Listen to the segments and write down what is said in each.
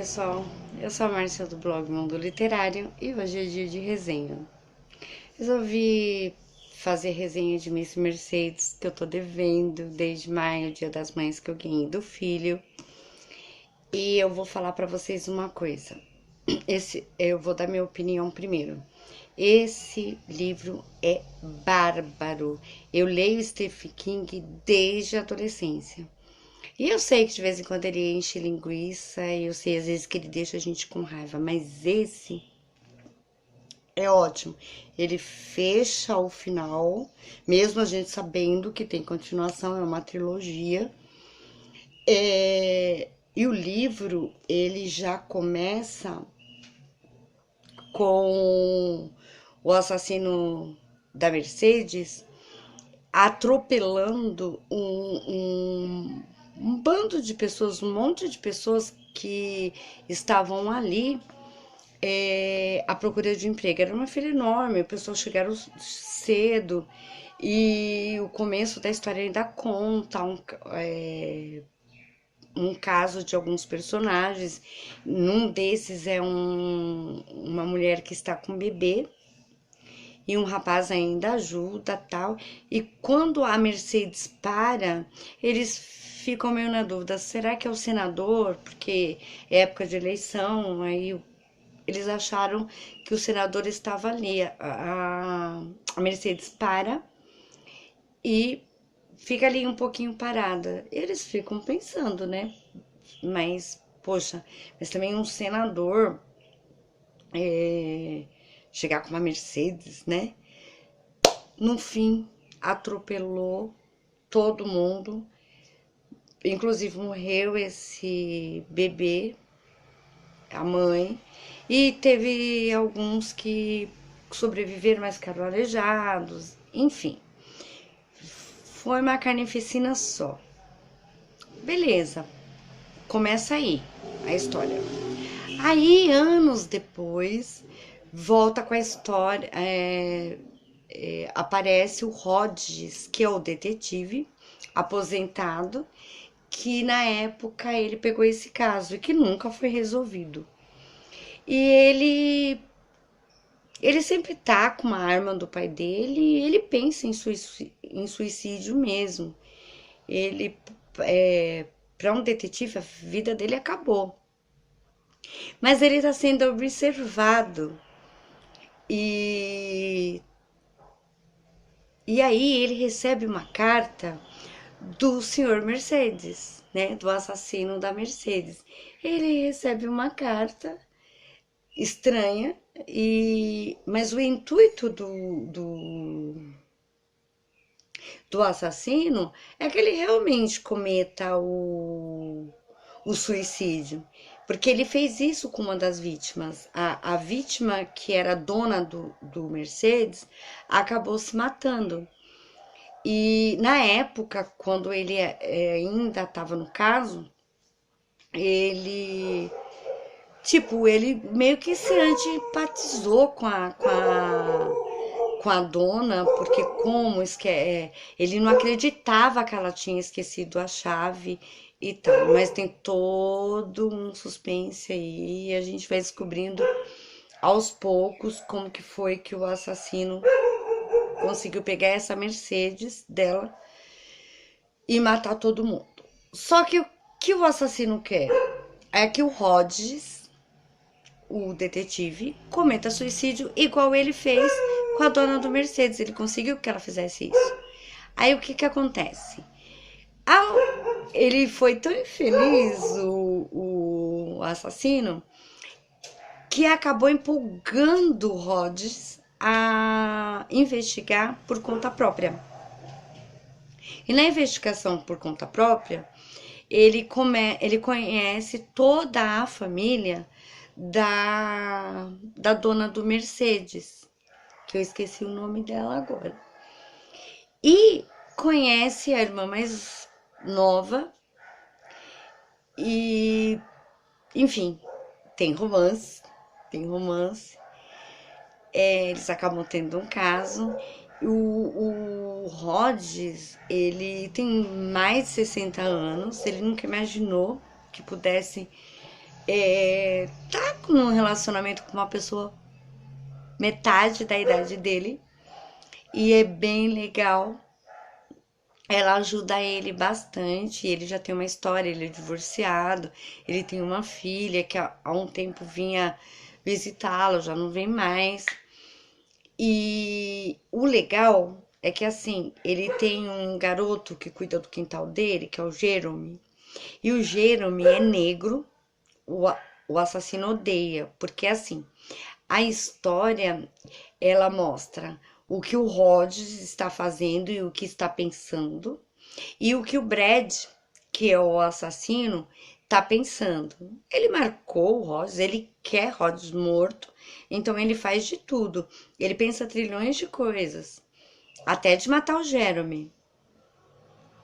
pessoal, eu sou a Márcia do blog Mundo Literário e hoje é dia de resenha. Resolvi fazer resenha de Miss Mercedes, que eu tô devendo desde maio, dia das mães, que eu ganhei do filho. E eu vou falar pra vocês uma coisa. Eu vou dar minha opinião primeiro. Esse livro é bárbaro. Eu leio Stephen King desde a adolescência. E eu sei que de vez em quando ele enche linguiça, e eu sei às vezes que ele deixa a gente com raiva, mas esse é ótimo. Ele fecha o final, mesmo a gente sabendo que tem continuação, é uma trilogia. E o livro, ele já começa com o assassino da Mercedes atropelando um bando de pessoas, um monte de pessoas que estavam ali à procura de emprego. Era uma fila enorme, o pessoal chegaram cedo e o começo da história ainda conta um caso de alguns personagens. Num desses é uma mulher que está com um bebê e um rapaz ainda ajuda, tal. E quando a Mercedes para, eles ficam meio na dúvida, será que é o senador? Porque é época de eleição, aí eles acharam que o senador estava ali. A Mercedes para e fica ali um pouquinho parada. Eles ficam pensando, né? Mas, poxa, mas também um senador chegar com uma Mercedes, né? No fim, atropelou todo mundo, inclusive morreu esse bebê, a mãe, e teve alguns que sobreviveram, mas ficaram aleijados, enfim. Foi uma carnificina só. Beleza, começa aí a história. Aí, anos depois, volta com a história, aparece o Hodges, que é o detetive aposentado, que na época ele pegou esse caso e que nunca foi resolvido. E ele sempre tá com uma arma do pai dele e ele pensa em suicídio mesmo. Ele, para um detetive, a vida dele acabou. Mas ele está sendo observado e aí ele recebe uma carta do senhor Mercedes, né, do assassino da Mercedes. Ele recebe uma carta estranha, mas o intuito do assassino é que ele realmente cometa o suicídio. Porque ele fez isso com uma das vítimas. A vítima, que era dona do Mercedes, acabou se matando. E na época, quando ele ainda estava no caso, ele, tipo, ele meio que se antipatizou com a dona, porque ele não acreditava que ela tinha esquecido a chave e tal. Mas tem todo um suspense aí, e a gente vai descobrindo aos poucos como que foi que o assassino conseguiu pegar essa Mercedes dela e matar todo mundo. Só que o que o assassino quer é que o Hodges, o detetive, cometa suicídio igual ele fez com a dona do Mercedes. Ele conseguiu que ela fizesse isso. Aí o que que acontece? Ele foi tão infeliz, o assassino, que acabou empolgando o Hodges a investigar por conta própria. E na investigação por conta própria, ele conhece toda a família da dona do Mercedes, que eu esqueci o nome dela agora. E conhece a irmã mais nova e, enfim, tem romance, eles acabam tendo um caso. O Hodges, ele tem mais de 60 anos, ele nunca imaginou que pudesse tá num relacionamento com uma pessoa metade da idade dele e é bem legal. Ela ajuda ele bastante. Ele já tem uma história, ele é divorciado, ele tem uma filha que há um tempo vinha visitá-lo, já não vem mais. E o legal é que assim, ele tem um garoto que cuida do quintal dele, que é o Jerome. E o Jerome é negro, o assassino odeia, porque assim, a história ela mostra o que o Rhodes está fazendo e o que está pensando, e o que o Brad, que é o assassino, tá pensando. Ele marcou o Rhodes, ele quer Rhodes morto, então ele faz de tudo. Ele pensa trilhões de coisas, até de matar o Jeremy,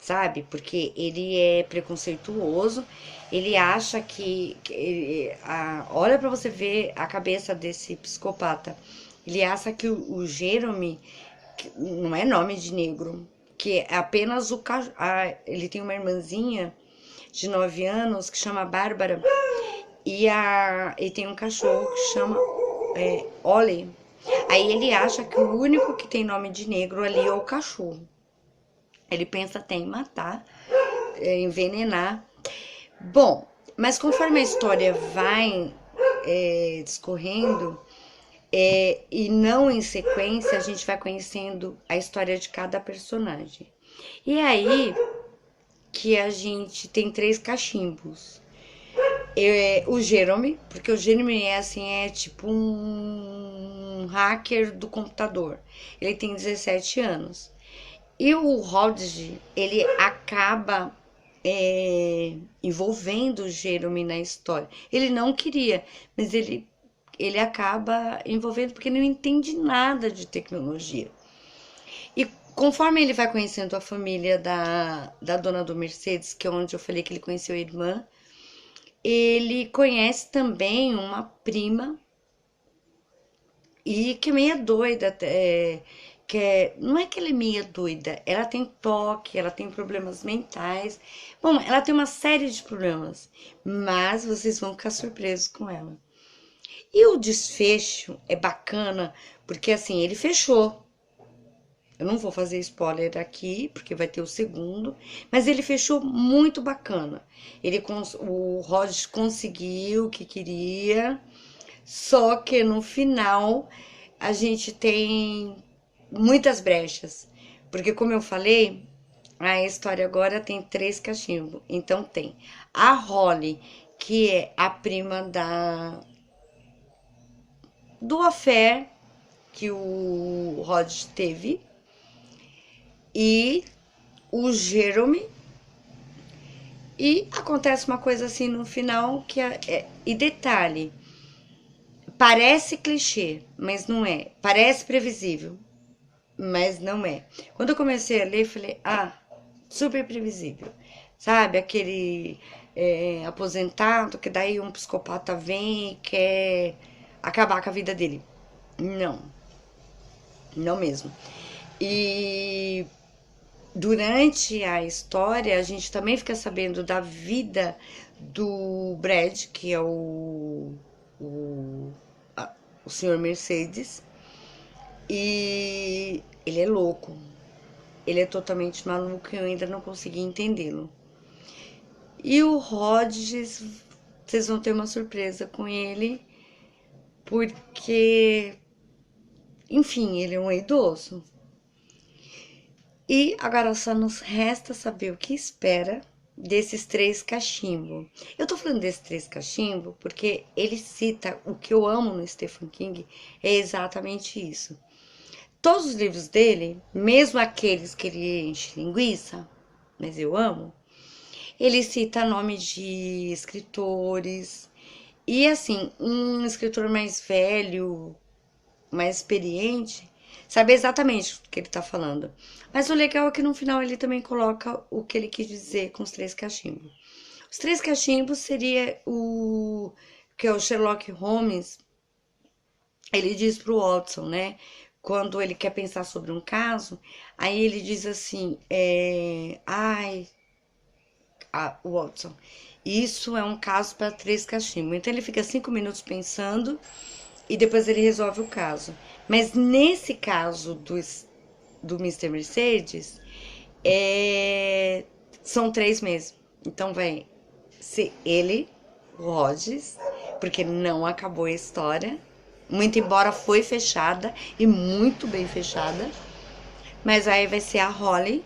sabe? Porque ele é preconceituoso, ele acha olha pra você ver a cabeça desse psicopata. Ele acha que o Jeremy não é nome de negro, que é apenas o ele tem uma irmãzinha de 9 anos que chama Bárbara e tem um cachorro que chama Ollie. Aí ele acha que o único que tem nome de negro ali é o cachorro. Ele pensa até em matar, envenenar. Bom, mas conforme a história vai discorrendo, e não em sequência, a gente vai conhecendo a história de cada personagem. E aí que a gente tem 3 cachimbos. O Jerome, porque o Jerome é assim, é tipo um hacker do computador. Ele tem 17 anos. E o Rhodes, ele acaba envolvendo o Jerome na história. Ele não queria, mas ele acaba envolvendo porque ele não entende nada de tecnologia. E conforme ele vai conhecendo a família da dona do Mercedes, que é onde eu falei que ele conheceu a irmã, ele conhece também uma prima e que é meia doida, não é que ela é meia doida, ela tem toque, ela tem problemas mentais. Bom, ela tem uma série de problemas, mas vocês vão ficar surpresos com ela. E o desfecho é bacana, porque assim, ele fechou. Eu não vou fazer spoiler aqui, porque vai ter o segundo, mas ele fechou muito bacana. O Rod conseguiu o que queria, só que no final a gente tem muitas brechas, porque como eu falei, a história agora tem 3 cachimbos. Então tem a Holly, que é a prima do affair que o Rod teve, e o Jerome. E acontece uma coisa assim no final e detalhe, parece clichê, mas não é. Parece previsível, mas não é. Quando eu comecei a ler, eu falei, super previsível. Sabe, aquele aposentado que daí um psicopata vem e quer acabar com a vida dele. Não, não mesmo. E durante a história, a gente também fica sabendo da vida do Brad, que é o, o senhor Mercedes, e ele é louco. Ele é totalmente maluco e eu ainda não consegui entendê-lo. E o Rhodes, vocês vão ter uma surpresa com ele, porque, enfim, ele é um idoso. E agora só nos resta saber o que espera desses 3 cachimbos. Eu tô falando desses 3 cachimbos porque ele cita o que eu amo no Stephen King, é exatamente isso. Todos os livros dele, mesmo aqueles que ele enche linguiça, mas eu amo, ele cita nome de escritores. E assim, um escritor mais velho, mais experiente, sabe exatamente o que ele tá falando. Mas o legal é que no final ele também coloca o que ele quis dizer com os 3 cachimbos. Os 3 cachimbos seria o que é o Sherlock Holmes. Ele diz pro Watson, né? Quando ele quer pensar sobre um caso, aí ele diz assim, o Watson, Isso é um caso para 3 cachimbos. Então ele fica 5 minutos pensando e depois ele resolve o caso. Mas nesse caso do Mr. Mercedes, são 3 meses. Então vai ser ele, o Rhodes, porque não acabou a história. Muito embora foi fechada e muito bem fechada. Mas aí vai ser a Holly,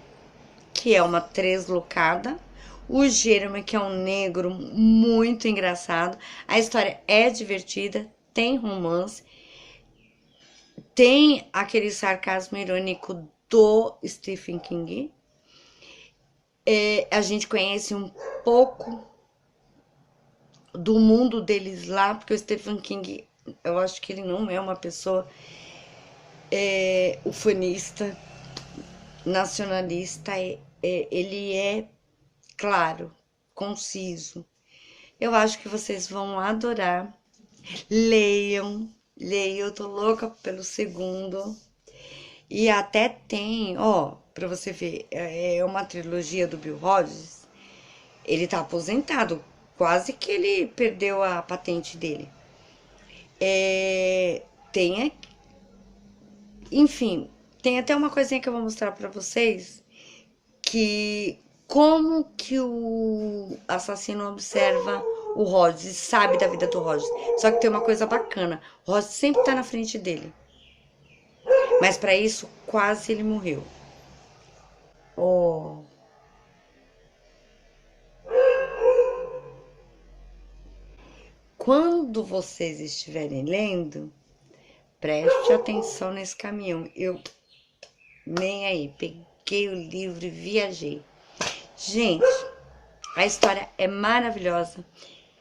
que é uma translocada. O Jeremy, que é um negro muito engraçado. A história é divertida, tem romance, tem aquele sarcasmo irônico do Stephen King. A gente conhece um pouco do mundo deles lá, porque o Stephen King, eu acho que ele não é uma pessoa ufanista, nacionalista, ele é claro, conciso. Eu acho que vocês vão adorar. Leiam, leiam, eu tô louca pelo segundo. E até tem, ó, pra você ver, é uma trilogia do Bill Hodges. Ele tá aposentado, quase que ele perdeu a patente dele. Tem, enfim, tem até uma coisinha que eu vou mostrar pra vocês, que como que o assassino observa o Rhodes, sabe da vida do Rhodes. Só que tem uma coisa bacana, o Rhodes sempre tá na frente dele. Mas para isso, quase ele morreu. Oh. Quando vocês estiverem lendo, preste atenção nesse caminhão. Eu nem aí, peguei o livro e viajei. Gente, a história é maravilhosa.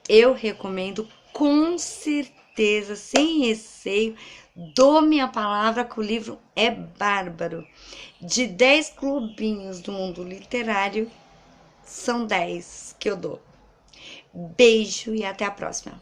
Eu recomendo com certeza, sem receio. Dou minha palavra que o livro é bárbaro. De 10 clubinhos do mundo literário, são 10 que eu dou. Beijo e até a próxima.